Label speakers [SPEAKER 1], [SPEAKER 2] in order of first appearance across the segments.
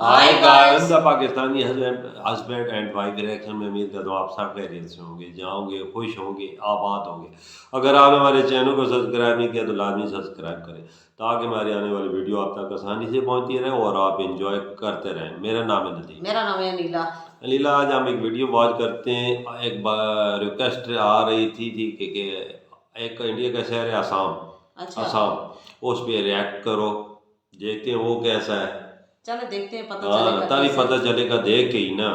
[SPEAKER 1] Hi guys the Pakistani husband and wife reaction में उम्मीद करता हूँ आप सब खैरियत से होंगे, जाओगे खुश होंगे, आबाद होंगे। अगर आपने हमारे चैनल को सब्सक्राइब नहीं किया तो लाजमी सब्सक्राइब करें ताकि हमारी आने वाली वीडियो आप तक आसानी से पहुंचती रहे और आप एंजॉय करते रहें। मेरा नाम है नदीम।
[SPEAKER 2] मेरा नाम है अनीला।
[SPEAKER 1] अलीला, आज हम एक वीडियो वॉच करते हैं। एक रिक्वेस्ट आ रही थी कि एक इंडिया का शहर है असम, उस पर रिएक्ट करो, देखते हैं वो कैसा है।
[SPEAKER 2] चलो देखते हैं, पता चलेगा।
[SPEAKER 1] तभी पता चलेगा देख के ही ना।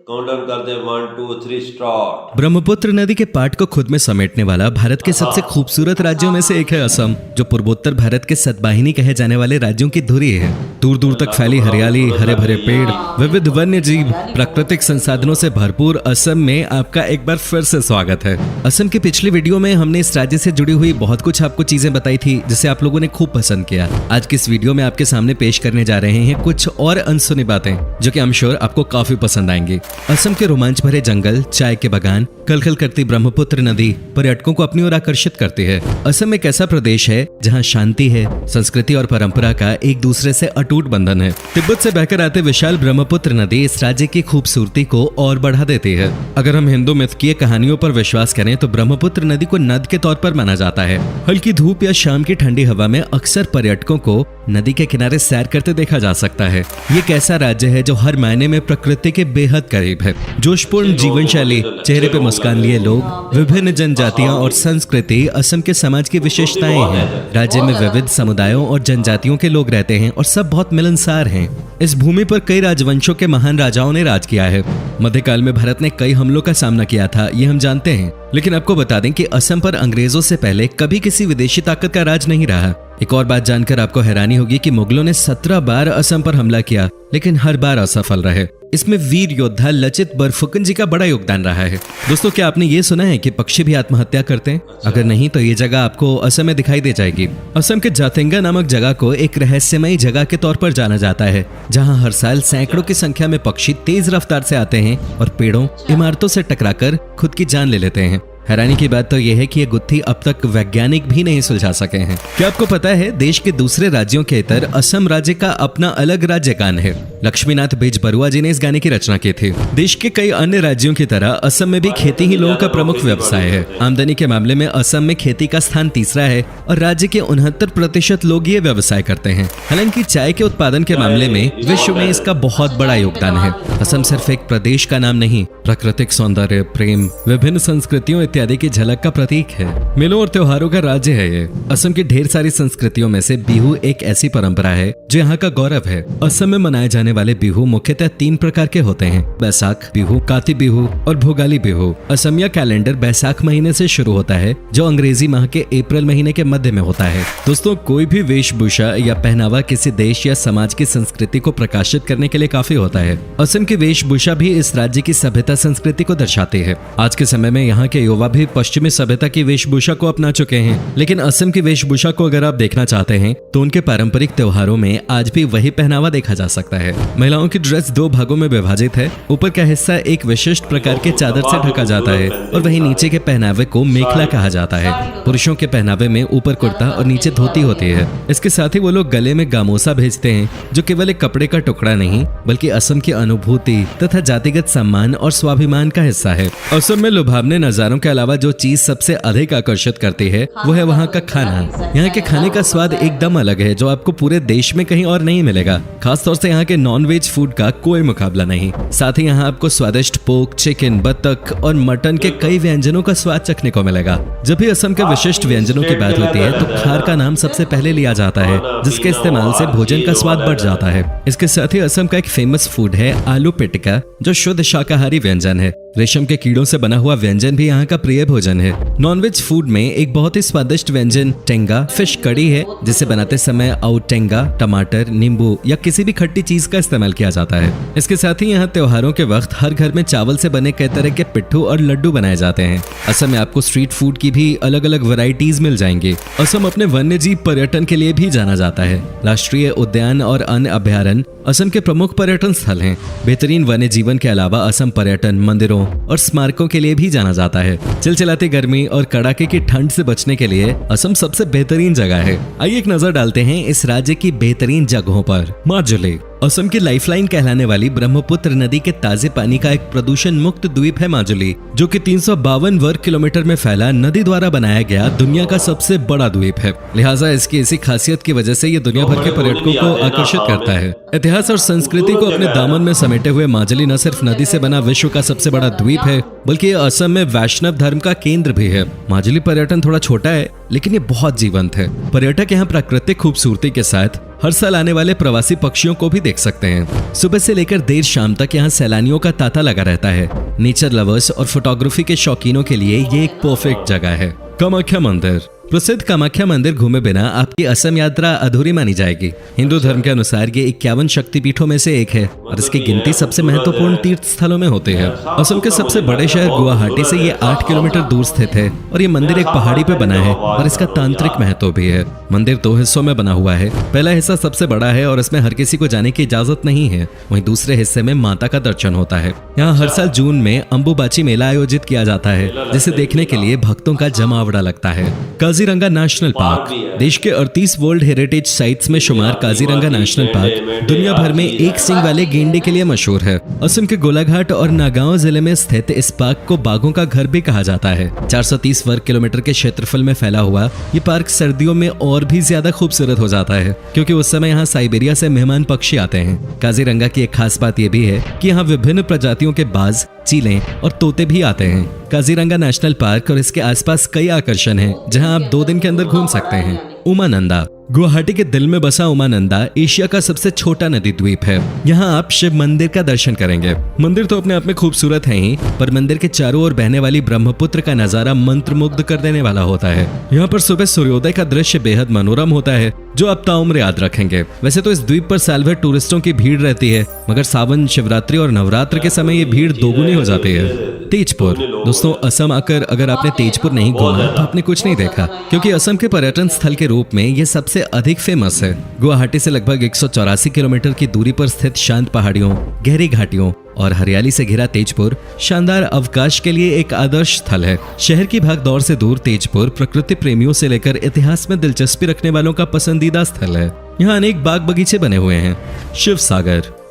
[SPEAKER 1] काउंटडाउन करते हैं 1 2 3 स्टार्ट।
[SPEAKER 3] ब्रह्मपुत्र नदी के पाट को खुद में समेटने वाला भारत के सबसे खूबसूरत राज्यों में से एक है असम, जो पूर्वोत्तर भारत के सतवाहिनी कहे जाने वाले राज्यों की धुरी है। दूर दूर तक फैली हरियाली, हरे भरे पेड़, विविध वन्य जीव, प्राकृतिक संसाधनों से भरपूर असम में आपका एक बार फिर से स्वागत है। असम की पिछली वीडियो में हमने इस राज्य से जुड़ी हुई बहुत कुछ आपको चीजें बताई थी जिसे आप लोगों ने खूब पसंद किया। आज की इस वीडियो में आपके सामने पेश करने जा रहे हैं कुछ और अनसुनी बातें जो कि आई एम श्योर आपको काफी पसंद आएंगी। असम के रोमांच भरे जंगल, चाय के बागान, कलकल करती ब्रह्मपुत्र नदी पर्यटकों को अपनी ओर आकर्षित करती है। असम एक ऐसा प्रदेश है जहां शांति है, संस्कृति और परंपरा का एक दूसरे से अटूट बंधन है। तिब्बत से बहकर आते विशाल ब्रह्मपुत्र नदी इस राज्य की खूबसूरती को और बढ़ा देती है। अगर हम हिंदू मिथकीय कहानियों पर विश्वास करें तो ब्रह्मपुत्र नदी को नद के तौर पर माना जाता है। हल्की धूप या शाम की ठंडी हवा में अक्सर पर्यटकों को नदी के किनारे सैर करते देखा जा सकता है। ये एक ऐसा राज्य है जो हर मायने में प्रकृति के बेहद करीब है। जोशपूर्ण जीवन शैली, चेहरे पे मुस्कान लिए लोग, विभिन्न जनजातियां और संस्कृति असम के समाज की विशेषताएं हैं। राज्य में विविध समुदायों और जनजातियों के लोग रहते हैं और सब बहुत मिलनसार हैं। इस भूमि पर कई राजवंशों के महान राजाओं ने राज किया है। मध्यकाल में भारत ने कई हमलों का सामना किया था, ये हम जानते हैं। लेकिन आपको बता दें कि असम पर अंग्रेजों से पहले कभी किसी विदेशी ताकत का राज नहीं रहा। एक और बात जानकर आपको हैरानी होगी कि मुगलों ने 17 बार असम पर हमला किया, लेकिन हर बार असफल रहे। इसमें वीर योद्धा लचित बरफुकन जी का बड़ा योगदान रहा है। दोस्तों, क्या आपने ये सुना है कि पक्षी भी आत्महत्या करते हैं? अगर नहीं तो ये जगह आपको असम में दिखाई दे जाएगी। असम के जातेंगा नामक जगह को एक रहस्यमयी जगह के तौर पर जाना जाता है, जहां हर साल सैकड़ों की संख्या में पक्षी तेज रफ्तार से आते हैं और पेड़ों, इमारतों से टकराकर खुद की जान ले लेते हैं। हैरानी की बात तो यह है कि ये गुत्थी अब तक वैज्ञानिक भी नहीं सुलझा सके हैं। क्या आपको पता है देश के दूसरे राज्यों के इतर असम राज्य का अपना अलग राज्य गान है? लक्ष्मीनाथ बेजबरुआ जी ने इस गाने की रचना की थी। देश के कई अन्य राज्यों की तरह असम में भी खेती ही लोगों का प्रमुख व्यवसाय है। आमदनी के मामले में असम में खेती का स्थान तीसरा है और राज्य के 69% लोग ये व्यवसाय करते हैं। हालांकि चाय के उत्पादन के मामले में विश्व में इसका बहुत बड़ा योगदान है। असम सिर्फ एक प्रदेश का नाम नहीं, प्राकृतिक सौंदर्य, प्रेम, विभिन्न संस्कृतियों इत्यादि की झलक का प्रतीक है। मेलों और त्योहारों का राज्य है ये। असम की ढेर सारी संस्कृतियों में से बिहू एक ऐसी परंपरा है जो यहाँ का गौरव है। असम में मनाए जाने वाले बिहू मुख्यतः 3 प्रकार के होते हैं: बैसाख बिहू, काती बिहू और भोगाली बिहू। असमिया कैलेंडर बैसाख महीने से शुरू होता है, जो अंग्रेजी माह के अप्रैल महीने के मध्य में होता है। दोस्तों, कोई भी वेशभूषा या पहनावा किसी देश या समाज की संस्कृति को प्रकाशित करने के लिए काफी होता है। असम की वेशभूषा भी इस राज्य की सभ्यता संस्कृति को दर्शाती है। आज के समय में यहाँ के युवा भी पश्चिमी सभ्यता की वेशभूषा को अपना चुके हैं, लेकिन असम की वेशभूषा को अगर आप देखना चाहते हैं तो उनके पारंपरिक त्योहारों में आज भी वही पहनावा देखा जा सकता है। महिलाओं की ड्रेस 2 भागों में विभाजित है। ऊपर का हिस्सा एक विशिष्ट प्रकार के चादर से ढका जाता है और वहीं नीचे के पहनावे को मेखला कहा जाता है। पुरुषों के पहनावे में ऊपर कुर्ता और नीचे धोती होती है। इसके साथ ही वो लोग गले में गामोसा भेजते हैं, जो केवल एक कपड़े का टुकड़ा नहीं बल्कि असम की अनुभूति तथा जातिगत सम्मान और स्वाभिमान का हिस्सा है। असम में लुभावने नजारों के अलावा जो चीज सबसे अधिक आकर्षित करती है वो है वहाँ का खाना। यहाँ के खाने का स्वाद एकदम अलग है, जो आपको पूरे देश में कहीं और नहीं मिलेगा। खासतौर से यहाँ के नॉन-वेज फूड का कोई मुकाबला नहीं। साथ ही यहाँ आपको स्वादिष्ट पोर्क, चिकन, बत्तख और मटन के कई व्यंजनों का स्वाद चखने को मिलेगा। जब भी असम के विशिष्ट व्यंजनों की बात होती है तो खार का नाम सबसे पहले लिया जाता है, जिसके इस्तेमाल से भोजन का स्वाद बढ़ जाता है। इसके साथ ही असम का एक फेमस फूड है आलू पिटिका, जो शुद्ध शाकाहारी व्यंजन है। रेशम के कीड़ों से बना हुआ व्यंजन भी यहाँ का प्रिय भोजन है। नॉनवेज फूड में एक बहुत ही स्वादिष्ट व्यंजन टेंगा फिश कड़ी है, जिसे बनाते समय टेंगा, टमाटर, नींबू या किसी भी खट्टी चीज का इस्तेमाल किया जाता है। इसके साथ ही यहाँ त्योहारों के वक्त हर घर में चावल से बने कई तरह के पिट्ठू और लड्डू बनाए जाते हैं। असम में आपको स्ट्रीट फूड की भी अलग अलग वैरायटीज मिल जाएंगी। असम अपने वन्य जीव पर्यटन के लिए भी जाना जाता है। राष्ट्रीय उद्यान और अन्य अभयारण्य असम के प्रमुख पर्यटन स्थल हैं। बेहतरीन वन्य जीवन के अलावा असम पर्यटन, मंदिरों, और स्मारकों के लिए भी जाना जाता है। चिलचिलाती गर्मी और कड़ाके की ठंड से बचने के लिए असम सबसे बेहतरीन जगह है। आइए एक नजर डालते हैं इस राज्य की बेहतरीन जगहों पर। माजुली असम की लाइफलाइन कहलाने वाली ब्रह्मपुत्र नदी के ताजे पानी का एक प्रदूषण मुक्त द्वीप है माजुली, जो कि 352 वर्ग किलोमीटर में फैला नदी द्वारा बनाया गया दुनिया का सबसे बड़ा द्वीप है। लिहाजा इसकी इसी खासियत की वजह से ये दुनिया भर के पर्यटकों को आकर्षित करता है। इतिहास और संस्कृति को अपने दामन में समेटे हुए माजुली न सिर्फ नदी से बना विश्व का सबसे बड़ा द्वीप है, बल्कि ये असम में वैष्णव धर्म का केंद्र भी है। माजुली पर्यटन थोड़ा छोटा है, लेकिन ये बहुत जीवंत है। पर्यटक यहाँ प्राकृतिक खूबसूरती के साथ हर साल आने वाले प्रवासी पक्षियों को भी देख सकते हैं। सुबह से लेकर देर शाम तक यहाँ सैलानियों का तांता लगा रहता है। नेचर लवर्स और फोटोग्राफी के शौकीनों के लिए ये एक परफेक्ट जगह है। कामाख्या मंदिर प्रसिद्ध कामाख्या मंदिर घूमे बिना आपकी असम यात्रा अधूरी मानी जाएगी। हिंदू धर्म के अनुसार ये 51 शक्तिपीठों में से एक है और इसकी गिनती सबसे महत्वपूर्ण तीर्थ स्थलों में होती है। असम के सबसे बड़े शहर गुवाहाटी से ये 8 किलोमीटर दूर स्थित है और ये मंदिर एक पहाड़ी पे बना है और इसका तांत्रिक महत्व भी है। मंदिर 2 हिस्सों में बना हुआ है। पहला हिस्सा सबसे बड़ा है और इसमें हर किसी को जाने की इजाजत नहीं है। वहीं दूसरे हिस्से में माता का दर्शन होता है। यहाँ हर साल जून में अंबुबाची मेला आयोजित किया जाता है, जिसे देखने के लिए भक्तों का जमावड़ा लगता है। काजीरंगा नेशनल पार्क देश के 38 वर्ल्ड हेरिटेज साइट्स में शुमार काजीरंगा नेशनल पार्क दुनिया भर में एक सींग वाले गेंडे के लिए मशहूर है। असम के गोलाघाट और नागांव जिले में स्थित इस पार्क को बाघों का घर भी कहा जाता है। 430 वर्ग किलोमीटर के क्षेत्रफल में फैला हुआ ये पार्क सर्दियों में और भी ज्यादा खूबसूरत हो जाता है, क्योंकि उस समय यहाँ साइबेरिया से मेहमान पक्षी आते हैं। काजीरंगा की एक खास बात यह भी है कि यहाँ विभिन्न प्रजातियों के बाज, चीलें और तोते भी आते हैं। काजीरंगा नेशनल पार्क और इसके आसपास कई आकर्षण हैं, जहां आप 2 दिन के अंदर घूम सकते हैं। उमानंदा गुवाहाटी के दिल में बसा उमानंदा एशिया का सबसे छोटा नदी द्वीप है। यहाँ आप शिव मंदिर का दर्शन करेंगे। मंदिर तो अपने आप में खूबसूरत है ही, पर मंदिर के चारों ओर बहने वाली ब्रह्मपुत्र का नजारा मंत्रमुग्ध कर देने वाला होता है। यहाँ पर सुबह सूर्योदय का दृश्य बेहद मनोरम होता है, जो आप ताउम्र याद रखेंगे। वैसे तो इस द्वीप पर साल भर टूरिस्टों की भीड़ रहती है, मगर सावन, शिवरात्रि और नवरात्र के समय ये भीड़ दोगुनी हो जाती है। तेजपुर दोस्तों, असम आकर अगर आपने तेजपुर नहीं घूमा तो आपने कुछ नहीं देखा, क्योंकि असम के पर्यटन स्थल के रूप में ये सबसे अधिक फेमस है। गुवाहाटी से लगभग 184 किलोमीटर की दूरी पर स्थित शांत पहाड़ियों, गहरी घाटियों और हरियाली से घिरा तेजपुर शानदार अवकाश के लिए एक आदर्श स्थल है। शहर की भागदौड़ से दूर तेजपुर प्रकृति प्रेमियों से लेकर इतिहास में दिलचस्पी रखने वालों का पसंदीदा स्थल है। यहाँ अनेक बाग बगीचे बने हुए हैं।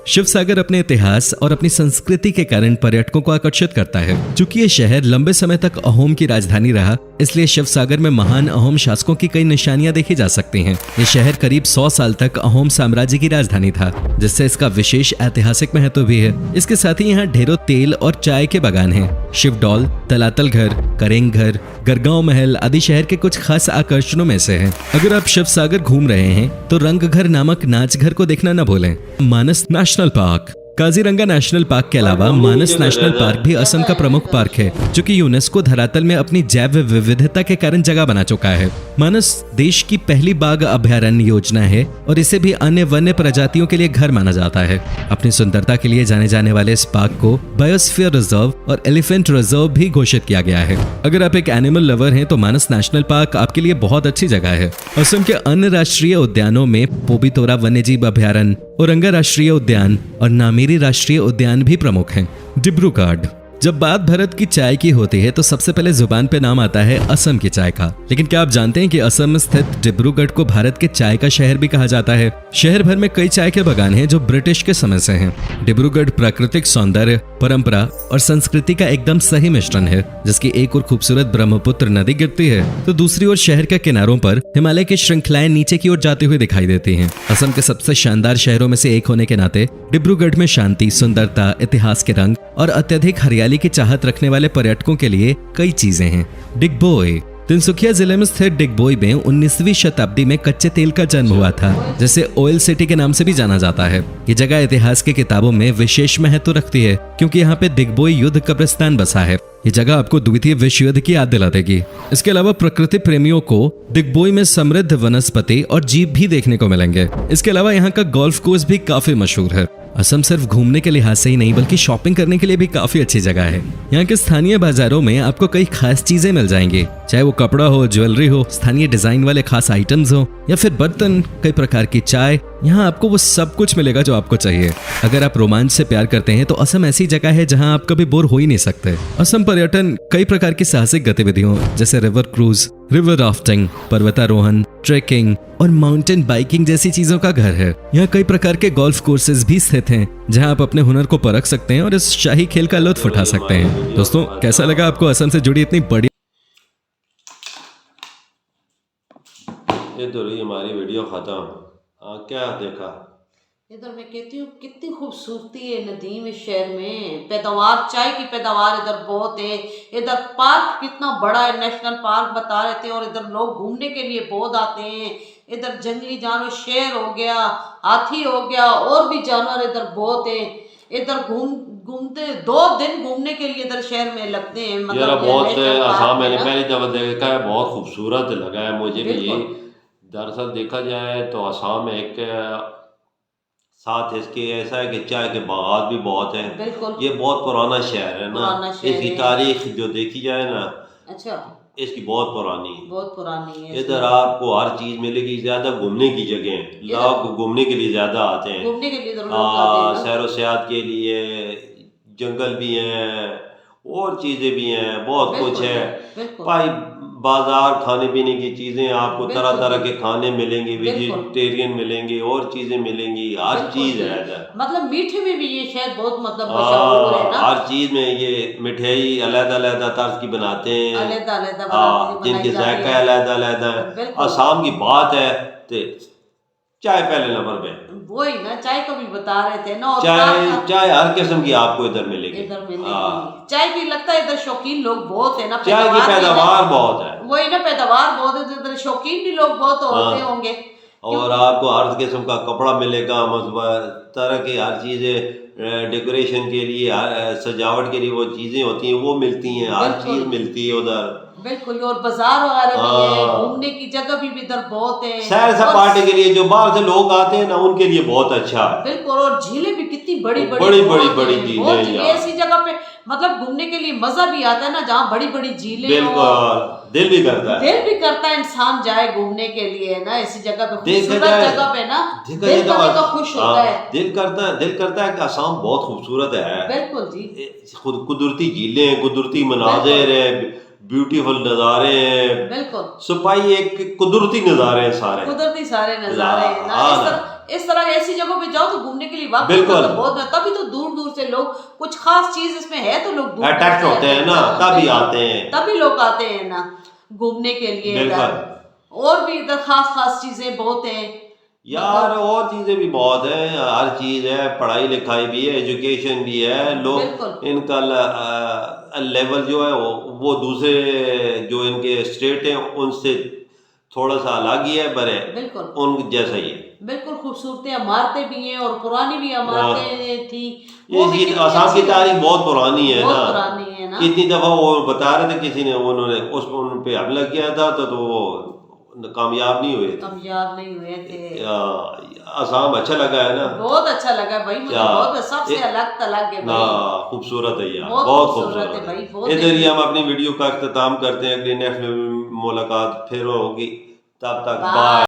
[SPEAKER 3] शिव सागर अपने इतिहास और अपनी संस्कृति के कारण पर्यटकों को आकर्षित करता है। चूंकि ये शहर लंबे समय तक अहोम की राजधानी रहा, इसलिए शिव सागर में महान अहोम शासकों की कई निशानियां देखी जा सकती हैं। ये शहर करीब 100 साल तक अहोम साम्राज्य की राजधानी था, जिससे इसका विशेष ऐतिहासिक महत्व भी है। इसके साथ ही यहाँ ढेरों तेल और चाय के बागान हैं। शिवडौल, तलातल घर, करेंग घर, गरगांव महल आदि शहर के कुछ खास आकर्षणों में से हैं। अगर आप शिव सागर घूम रहे हैं तो रंग घर नामक नाच घर को देखना न भूलें। Manas national park Kaziranga national park के अलावा मानस नेशनल पार्क भी असम का प्रमुख पार्क है, जो कि यूनेस्को धरातल में अपनी जैव विविधता के कारण जगह बना चुका है। मानस देश की पहली बाघ अभयारण्य योजना है और इसे भी अन्य वन्य प्रजातियों के लिए घर माना जाता है। अपनी सुंदरता के लिए जाने जाने वाले इस पार्क को बायोस्फीयर रिजर्व और एलिफेंट रिजर्व भी घोषित किया गया है। अगर आप एक एनिमल लवर हैं तो मानस नेशनल पार्क आपके लिए बहुत अच्छी जगह है। असम के अन्य राष्ट्रीय उद्यानों में पोबितोरा वन्यजीव अभयारण्य, औरंगा राष्ट्रीय उद्यान और नामेरी राष्ट्रीय उद्यान भी प्रमुख हैं। डिब्रूगढ़ जब बात भारत की चाय की होती है तो सबसे पहले जुबान पे नाम आता है असम की चाय का। लेकिन क्या आप जानते हैं कि असम में स्थित डिब्रूगढ़ को भारत के चाय का शहर भी कहा जाता है। शहर भर में कई चाय के बागान हैं जो ब्रिटिश के समय से हैं। डिब्रूगढ़ प्राकृतिक सौंदर्य, परंपरा और संस्कृति का एकदम सही मिश्रण है, जिसकी एक ओर खूबसूरत ब्रह्मपुत्र नदी गिरती है तो दूसरी ओर शहर के किनारों पर हिमालय की श्रृंखलाएं नीचे की ओर जाती हुई दिखाई देती हैं। असम के सबसे शानदार शहरों में से एक होने के नाते डिब्रूगढ़ में शांति, सुंदरता, इतिहास के रंग और अत्यधिक हरियाली की चाहत रखने वाले पर्यटकों के लिए कई चीजें हैं। डिगबोई तिनसुकिया जिले में स्थित डिगबोई में 19वीं शताब्दी में कच्चे तेल का जन्म हुआ था, जिसे ऑयल सिटी के नाम से भी जाना जाता है। ये जगह इतिहास की किताबों में विशेष महत्व रखती है, क्योंकि यहाँ पे डिगबोई युद्ध कब्रिस्तान बसा है। ये जगह आपको द्वितीय विश्व युद्ध की याद दिला देगी। इसके अलावा प्रकृति प्रेमियों को डिगबोई में समृद्ध वनस्पति और जीव भी देखने को मिलेंगे। इसके अलावा यहाँ का गोल्फ कोर्स भी काफी मशहूर है। असम सिर्फ घूमने के लिहाज से ही नहीं बल्कि शॉपिंग करने के लिए भी काफी अच्छी जगह है। यहाँ के स्थानीय बाजारों में आपको कई खास चीजें मिल जाएंगी, चाहे वो कपड़ा हो, ज्वेलरी हो, स्थानीय डिजाइन वाले खास आइटम्स हो या फिर बर्तन, कई प्रकार की चाय। यहाँ आपको वो सब कुछ मिलेगा जो आपको चाहिए। अगर आप रोमांच से प्यार करते हैं तो असम ऐसी जगह है जहाँ आप कभी बोर हो ही नहीं सकते। असम पर्यटन कई प्रकार की साहसिक गतिविधियों जैसे रिवर क्रूज, रिवर राफ्टिंग, पर्वतारोहण, ट्रेकिंग और माउंटेन बाइकिंग जैसी चीजों का घर है। यहाँ कई प्रकार के गोल्फ कोर्सेज भी स्थित हैं जहाँ आप अपने हुनर को परख सकते हैं और इस शाही खेल का लुत्फ उठा सकते हैं। दोस्तों, कैसा लगा आपको असम से जुड़ी इतनी बड़ी
[SPEAKER 1] ये तो रही हमारी वीडियो खत्म। क्या देखा?
[SPEAKER 2] इधर मैं कहती हूँ कितनी खूबसूरती है नदीम इस शहर में। पैदावार, चाय की पैदावार इधर बहुत है। इधर पार्क कितना बड़ा है, नेशनल पार्क बता रहे थे, और इधर लोग घूमने के लिए बहुत आते हैं। इधर जंगली जानवर, शेर हो गया, हाथी हो गया, और भी जानवर इधर बहुत है। इधर घूमते 2 दिन घूमने के लिए इधर शहर में लगते हैं।
[SPEAKER 1] यार बहुत आसाम मैंने पहली दफा देखा है, बहुत खूबसूरत लगा है मुझे भी ये। दरअसल देखा जाए तो आसाम में एक साथ इसके ऐसा है कि चाय के बागात भी बहुत हैं।
[SPEAKER 2] बिल्कुल,
[SPEAKER 1] ये बहुत पुराना शहर है ना, इसकी तारीख जो देखी जाए ना,
[SPEAKER 2] अच्छा,
[SPEAKER 1] इसकी बहुत पुरानी है।
[SPEAKER 2] बहुत पुरानी है।
[SPEAKER 1] इधर आपको हर चीज मिलेगी। ज्यादा घूमने की जगह है, लोग घूमने के लिए ज्यादा आते हैं,
[SPEAKER 2] घूमने के लिए लोग आते हैं,
[SPEAKER 1] सैर व सयाहत के लिए। जंगल भी हैं और चीजें भी हैं, बहुत कुछ है भाई। बाजार, खाने पीने की चीजें आपको तरह तरह के खाने मिलेंगे, वेजिटेरियन मिलेंगे और चीजें मिलेंगी, हर चीज है इधर।
[SPEAKER 2] मतलब मीठे में भी ये शहर बहुत मतलब मशहूर है ना।
[SPEAKER 1] हर चीज में ये मिठाई अलग-अलग तर्ज की बनाते हैं,
[SPEAKER 2] अलग-अलग
[SPEAKER 1] जिनके जायका अलग-अलग है। आसाम की बात है तो चाय पहले नंबर पे।
[SPEAKER 2] वही ना, चाय को भी बता रहे थे ना। और
[SPEAKER 1] चाय हर किस्म की आपको इधर मिलेगी।
[SPEAKER 2] चाय की लगता है इधर शौकीन लोग बहुत है ना,
[SPEAKER 1] चाय की पैदावार बहुत है।
[SPEAKER 2] वही ना, पैदावार बहुत है, इधर शौकीन भी लोग बहुत होते होंगे।
[SPEAKER 1] और आपको हर किस्म का कपड़ा मिलेगा, तरह की हर चीजें, डेकोरेशन के लिए, सजावट के लिए वो चीजें होती हैं वो मिलती हैं, हर चीज मिलती है उधर।
[SPEAKER 2] बिल्कुल, और बाजार वगैरह भी है, घूमने की जगह भी इधर बहुत है।
[SPEAKER 1] सैर सपाटे के लिए जो बाहर से लोग आते हैं ना, उनके लिए बहुत अच्छा है।
[SPEAKER 2] बिल्कुल, और झीलें भी कितनी बड़ी
[SPEAKER 1] झीलें
[SPEAKER 2] ऐसी जगह पे मतलब घूमने के लिए मजा भी आता है ना, जहाँ बड़ी बड़ी झीलें।
[SPEAKER 1] बिल्कुल, दिल भी करता है
[SPEAKER 2] इंसान जाए घूमने के लिए ना, ऐसी जगह पे, खूबसूरत जगह पे ना, दिल का खुश होता है।
[SPEAKER 1] दिल करता है कि आसाम बहुत खूबसूरत है।
[SPEAKER 2] बिल्कुल जी,
[SPEAKER 1] कुदरती झीलें, कुदरती मनाजिर है, ब्यूटीफुल नजारे हैं।
[SPEAKER 2] बिल्कुल,
[SPEAKER 1] सफाई, एक कुदरती नजारे हैं, सारे
[SPEAKER 2] नजारे हैं ना। इस तरह ऐसी जगहों पे जाओ तो घूमने के लिए वाकई मतलब बहुत है। तभी तो दूर दूर से लोग, कुछ खास चीज इसमें है तो लोग दूर
[SPEAKER 1] अट्रैक्ट होते हैं ना, तभी आते हैं,
[SPEAKER 2] तभी लोग आते हैं ना घूमने के लिए इधर। और भी इधर खास चीजें बहुत हैं
[SPEAKER 1] यार, और चीजें भी बहुत हैं, हर चीज है, पढ़ाई लिखाई भी है, एजुकेशन भी है। लोग इनका लेवल जो है वो दूसरे जो इनके स्टेट हैं उनसे थोड़ा सा अलग ही है, पर है उन जैसा ही है।
[SPEAKER 2] बिल्कुल, खूबसूरत इमारतें भी हैं और पुरानी भी इमारतें थी।
[SPEAKER 1] ये आसाम की तारीख बहुत पुरानी है ना। कितनी दफा वो बता रहे थे, किसी ने उन्होंने उन पे हमला किया था तो वो कामयाब नहीं हुए थे। आसाम अच्छा लगा है ना,
[SPEAKER 2] बहुत अच्छा लगा भाई मुझे, बहुत सबसे अलग तलग है भाई,
[SPEAKER 1] खूबसूरत है यार, बहुत खूबसूरत है भाई। इधर ही हम अपनी वीडियो का अख्ताम करते हैं। अगली नेक्स्ट मुलाकात फिर होगी, तब तक बाय।